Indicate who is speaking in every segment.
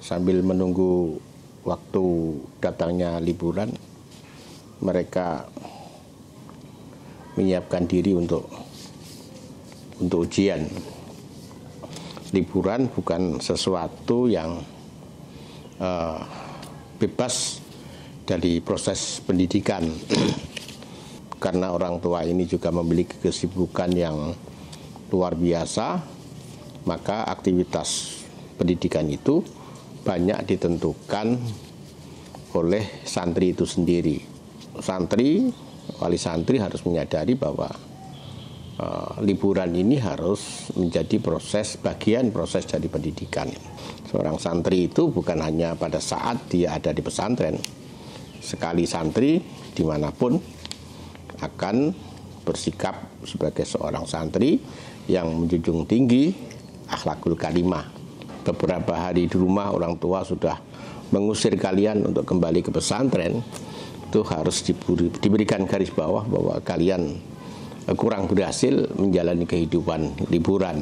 Speaker 1: sambil menunggu waktu datangnya liburan, mereka menyiapkan diri untuk ujian. Liburan bukan sesuatu yang bebas dari proses pendidikan karena orang tua ini juga memiliki kesibukan yang luar biasa, maka aktivitas pendidikan itu banyak ditentukan oleh santri itu sendiri. Wali santri harus menyadari bahwa liburan ini harus menjadi bagian proses dari pendidikan. Seorang santri itu bukan hanya pada saat dia ada di pesantren. Sekali santri dimanapun akan bersikap sebagai seorang santri yang menjunjung tinggi akhlakul karimah. Beberapa hari di rumah orang tua sudah mengusir kalian untuk kembali ke pesantren, itu harus diberikan garis bawah bahwa kalian kurang berhasil menjalani kehidupan liburan.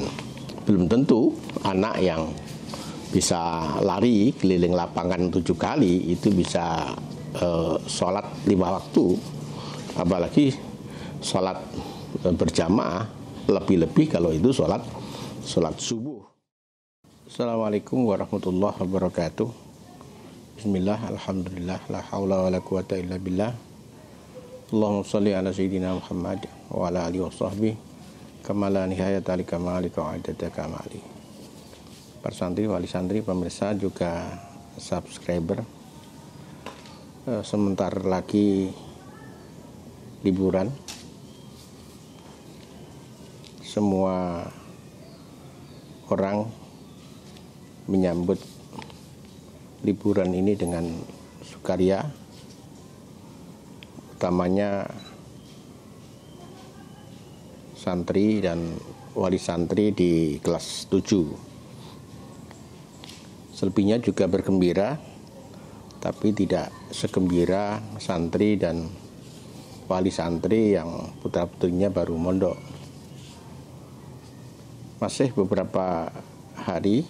Speaker 1: Belum tentu anak yang bisa lari keliling lapangan 7 kali itu bisa sholat 5 waktu, apalagi sholat berjamaah, lebih-lebih kalau itu sholat subuh. Assalamualaikum warahmatullahi wabarakatuh. Bismillah, alhamdulillah, la haula wa la quwata illa billah. Allahumma sholli ala sayyidina Muhammad wa ala alihi wa sahbihi kama la nihayata li kamali ka'adata kamali. Para santri, wali santri, pemirsa, juga subscriber, sebentar lagi liburan. Semua orang menyambut liburan ini dengan sukaria, utamanya santri dan wali santri di kelas 7. Selebihnya juga bergembira, tapi tidak segembira santri dan wali santri yang putra-putrinya baru mondok. Masih beberapa hari,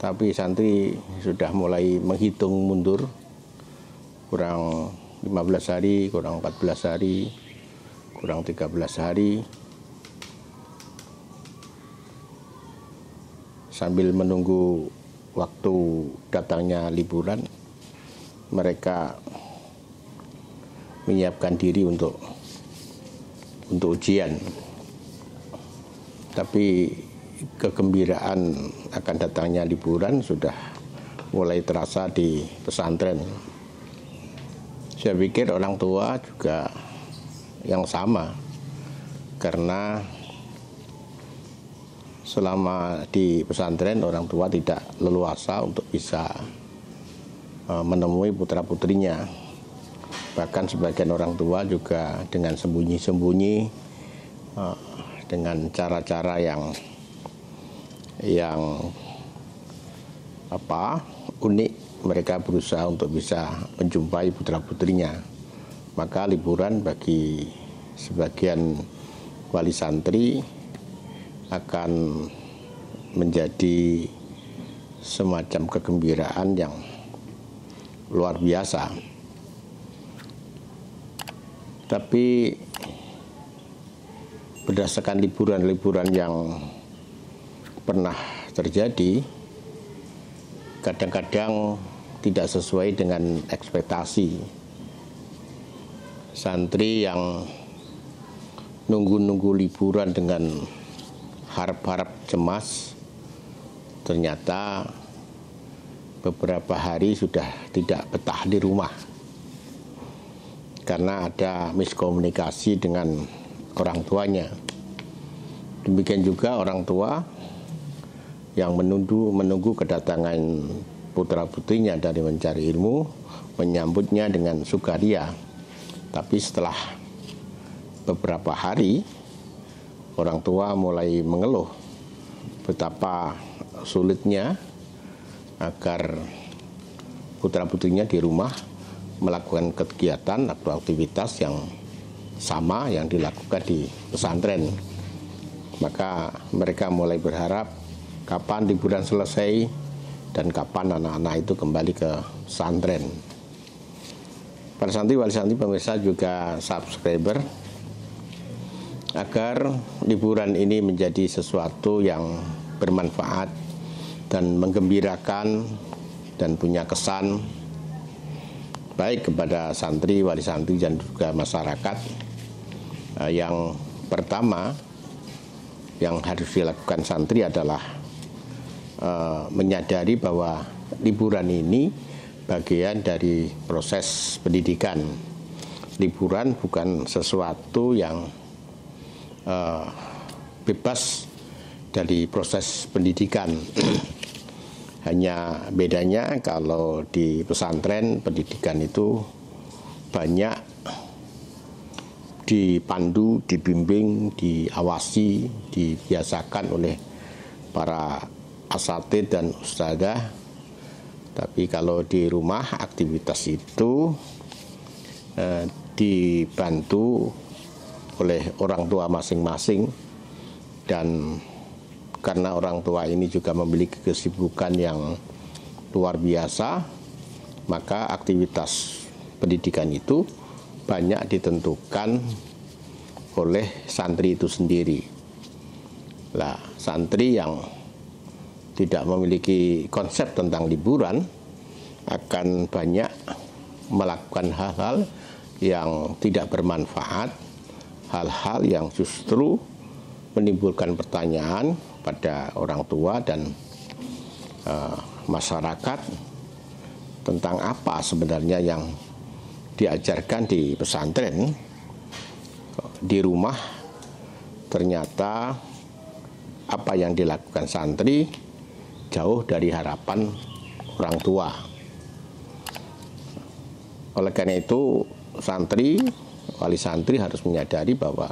Speaker 1: tapi santri sudah mulai menghitung mundur, kurang 15 hari, kurang 14 hari, kurang 13 hari. Sambil menunggu waktu datangnya liburan, mereka menyiapkan diri untuk ujian. Tapi kegembiraan akan datangnya liburan sudah mulai terasa di pesantren. Saya pikir orang tua juga yang sama, karena selama di pesantren orang tua tidak leluasa untuk bisa menemui putra-putrinya. Bahkan sebagian orang tua juga dengan sembunyi-sembunyi, dengan cara-cara yang unik, mereka berusaha untuk bisa menjumpai putra-putrinya. Maka liburan bagi sebagian wali santri akan menjadi semacam kegembiraan yang luar biasa. Tapi berdasarkan liburan-liburan yang pernah terjadi, kadang-kadang tidak sesuai dengan ekspektasi. Santri yang nunggu-nunggu liburan dengan harap-harap cemas, ternyata beberapa hari sudah tidak betah di rumah karena ada miskomunikasi dengan orang tuanya. Demikian juga orang tua yang menunggu kedatangan putra-putrinya dari mencari ilmu, menyambutnya dengan sukaria. Tapi setelah beberapa hari, orang tua mulai mengeluh betapa sulitnya agar putra-putrinya di rumah melakukan kegiatan atau aktivitas yang sama yang dilakukan di pesantren. Maka mereka mulai berharap kapan liburan selesai dan kapan anak-anak itu kembali ke pesantren. Para santri, wali santri, pemirsa juga subscriber, agar liburan ini menjadi sesuatu yang bermanfaat dan menggembirakan dan punya kesan baik kepada santri, wali santri, dan juga masyarakat. Yang pertama yang harus dilakukan santri adalah menyadari bahwa liburan ini bagian dari proses pendidikan. Liburan bukan sesuatu yang bebas dari proses pendidikan. Hanya bedanya kalau di pesantren pendidikan itu banyak dipandu, dibimbing, diawasi, dibiasakan oleh para asatidz dan ustadzah. Tapi kalau di rumah aktivitas itu dibantu oleh orang tua masing-masing, dan karena orang tua ini juga memiliki kesibukan yang luar biasa, maka aktivitas pendidikan itu banyak ditentukan oleh santri itu sendiri. Lah, santri yang tidak memiliki konsep tentang liburan akan banyak melakukan hal-hal yang tidak bermanfaat, hal-hal yang justru menimbulkan pertanyaan pada orang tua dan masyarakat tentang apa sebenarnya yang diajarkan di pesantren. Di rumah ternyata apa yang dilakukan santri jauh dari harapan orang tua. Oleh karena itu, santri, wali santri harus menyadari bahwa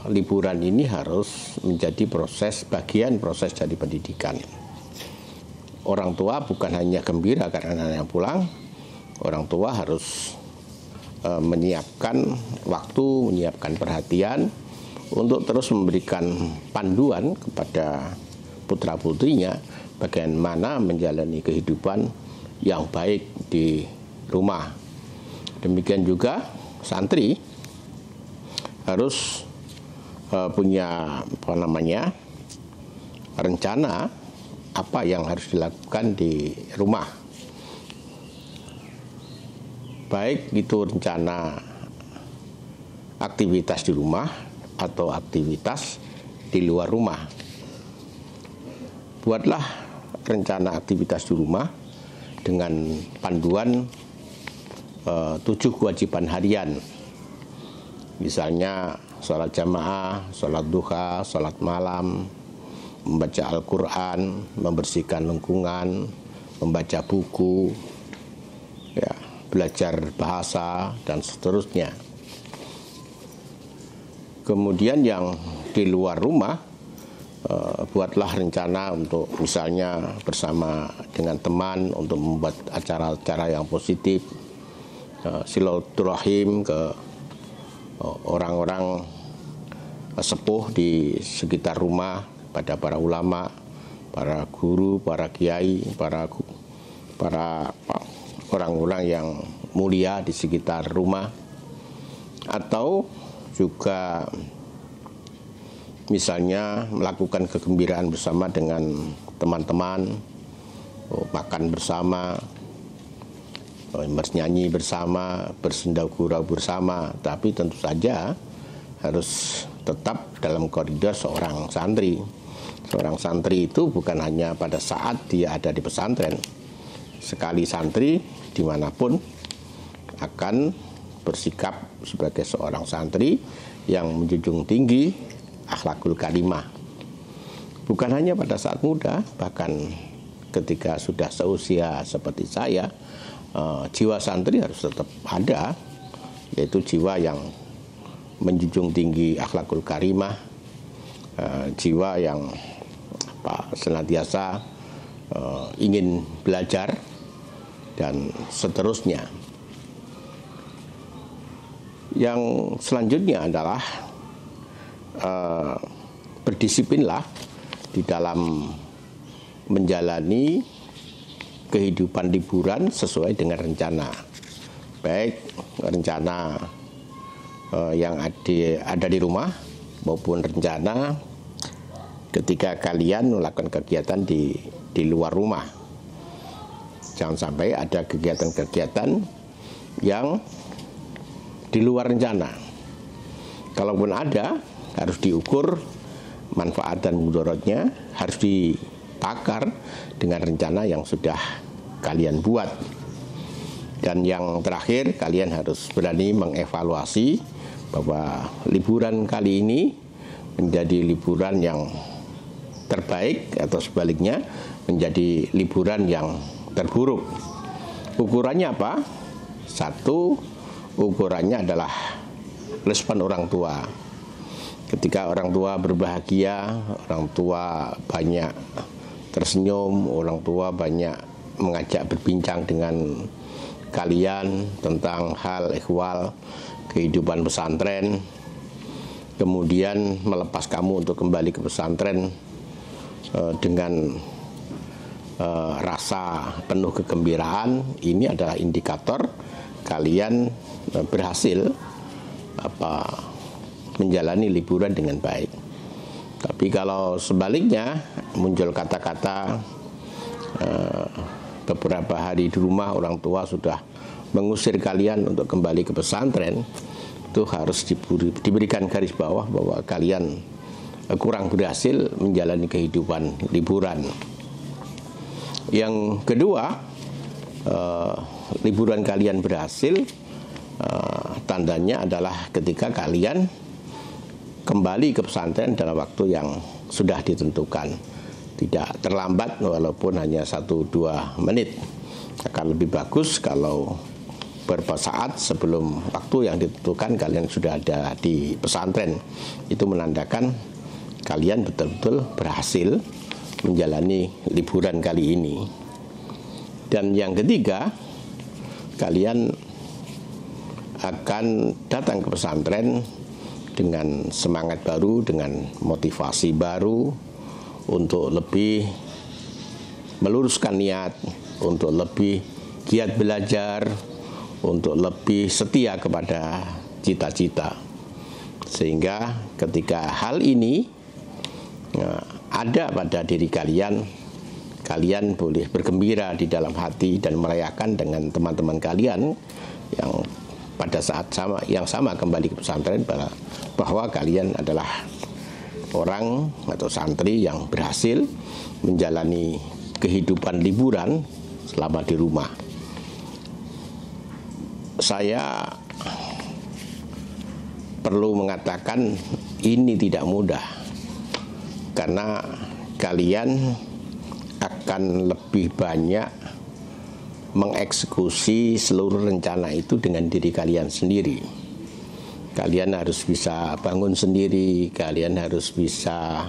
Speaker 1: liburan ini harus menjadi bagian proses dari pendidikan. Orang tua bukan hanya gembira karena anak yang pulang, orang tua harus menyiapkan waktu, menyiapkan perhatian untuk terus memberikan panduan kepada putra-putrinya bagaimana menjalani kehidupan yang baik di rumah. Demikian juga santri harus punya rencana apa yang harus dilakukan di rumah. Baik itu rencana aktivitas di rumah atau aktivitas di luar rumah. Buatlah rencana aktivitas di rumah dengan panduan 7 kewajiban harian. Misalnya sholat jamaah, sholat duha, sholat malam, membaca Al-Quran, membersihkan lingkungan, membaca buku, ya, belajar bahasa, dan seterusnya. Kemudian yang di luar rumah, buatlah rencana untuk misalnya bersama dengan teman untuk membuat acara-acara yang positif, silaturahim ke orang-orang sepuh di sekitar rumah, pada para ulama, para guru, para kiai, para orang-orang yang mulia di sekitar rumah. Atau juga misalnya melakukan kegembiraan bersama dengan teman-teman, makan bersama, bernyanyi bersama, bersenda-gurau bersama. Tapi tentu saja harus tetap dalam koridor seorang santri. Seorang santri itu bukan hanya pada saat dia ada di pesantren. Sekali santri dimanapun akan bersikap sebagai seorang santri yang menjunjung tinggi akhlakul karimah. Bukan hanya pada saat muda, bahkan ketika sudah seusia seperti saya, jiwa santri harus tetap ada, yaitu jiwa yang menjunjung tinggi akhlakul karimah, jiwa yang senantiasa ingin belajar dan seterusnya. Yang selanjutnya adalah berdisiplinlah di dalam menjalani kehidupan liburan sesuai dengan rencana, baik rencana yang ada di rumah maupun rencana ketika kalian melakukan kegiatan di luar rumah. Jangan sampai ada kegiatan-kegiatan yang di luar rencana. Kalaupun ada, harus diukur manfaat dan mudaratnya, harus ditakar dengan rencana yang sudah kalian buat. Dan yang terakhir, kalian harus berani mengevaluasi bahwa liburan kali ini menjadi liburan yang terbaik atau sebaliknya menjadi liburan yang terburuk. Ukurannya apa? Satu, ukurannya adalah respon orang tua. Ketika orang tua berbahagia, orang tua banyak tersenyum, orang tua banyak mengajak berbincang dengan kalian tentang hal ehwal kehidupan pesantren, kemudian melepas kamu untuk kembali ke pesantren dengan rasa penuh kegembiraan. Ini adalah indikator kalian berhasil menjalani liburan dengan baik. Tapi kalau sebaliknya muncul kata-kata beberapa hari di rumah orang tua sudah mengusir kalian untuk kembali ke pesantren, itu harus diberikan garis bawah bahwa kalian kurang berhasil menjalani kehidupan liburan. Yang kedua, liburan kalian berhasil, tandanya adalah ketika kalian kembali ke pesantren dalam waktu yang sudah ditentukan, tidak terlambat walaupun hanya 1-2 menit. Akan lebih bagus kalau beberapa saat sebelum waktu yang ditentukan kalian sudah ada di pesantren. Itu menandakan kalian betul-betul berhasil menjalani liburan kali ini. Dan yang ketiga, kalian akan datang ke pesantren dengan semangat baru, dengan motivasi baru untuk lebih meluruskan niat, untuk lebih giat belajar, untuk lebih setia kepada cita-cita. Sehingga ketika hal ini ada pada diri kalian, kalian boleh bergembira di dalam hati dan merayakan dengan teman-teman kalian yang pada saat yang sama kembali ke pesantren, bahwa kalian adalah orang atau santri yang berhasil menjalani kehidupan liburan selama di rumah. Saya perlu mengatakan ini tidak mudah, karena kalian akan lebih banyak mengeksekusi seluruh rencana itu dengan diri kalian sendiri. Kalian harus bisa bangun sendiri, kalian harus bisa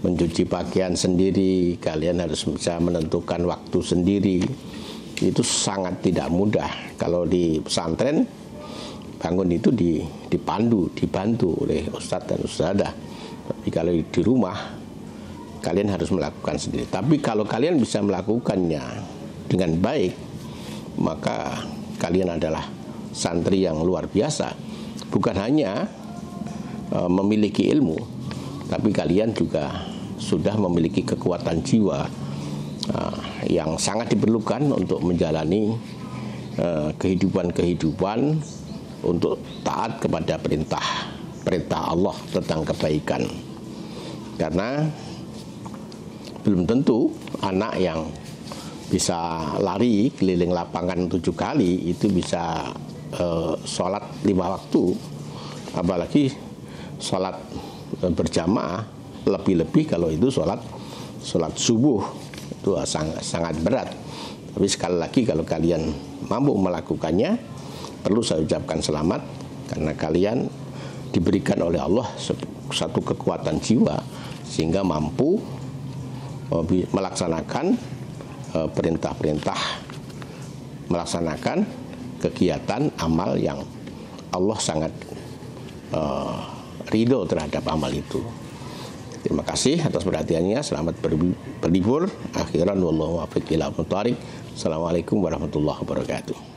Speaker 1: mencuci pakaian sendiri, kalian harus bisa menentukan waktu sendiri. Itu sangat tidak mudah. Kalau di pesantren, bangun itu dibantu oleh ustadz dan ustadzah. Tapi kalau di rumah, kalian harus melakukan sendiri. Tapi kalau kalian bisa melakukannya dengan baik, maka kalian adalah santri yang luar biasa. Bukan hanya memiliki ilmu, tapi kalian juga sudah memiliki kekuatan jiwa yang sangat diperlukan untuk menjalani kehidupan untuk taat kepada perintah Allah tentang kebaikan. Karena belum tentu anak yang bisa lari keliling lapangan 7 kali itu bisa sholat 5 waktu, apalagi sholat berjamaah, lebih-lebih kalau itu sholat subuh, itu sangat berat. Tapi sekali lagi, kalau kalian mampu melakukannya, perlu saya ucapkan selamat, karena kalian diberikan oleh Allah satu kekuatan jiwa sehingga mampu melaksanakan perintah-perintah, melaksanakan kegiatan amal yang Allah sangat ridho terhadap amal itu. Terima kasih atas perhatiannya. Selamat berlibur. Akhiran wallahu muwaffiq ila aqwamit thoriq. Assalamualaikum warahmatullahi wabarakatuh.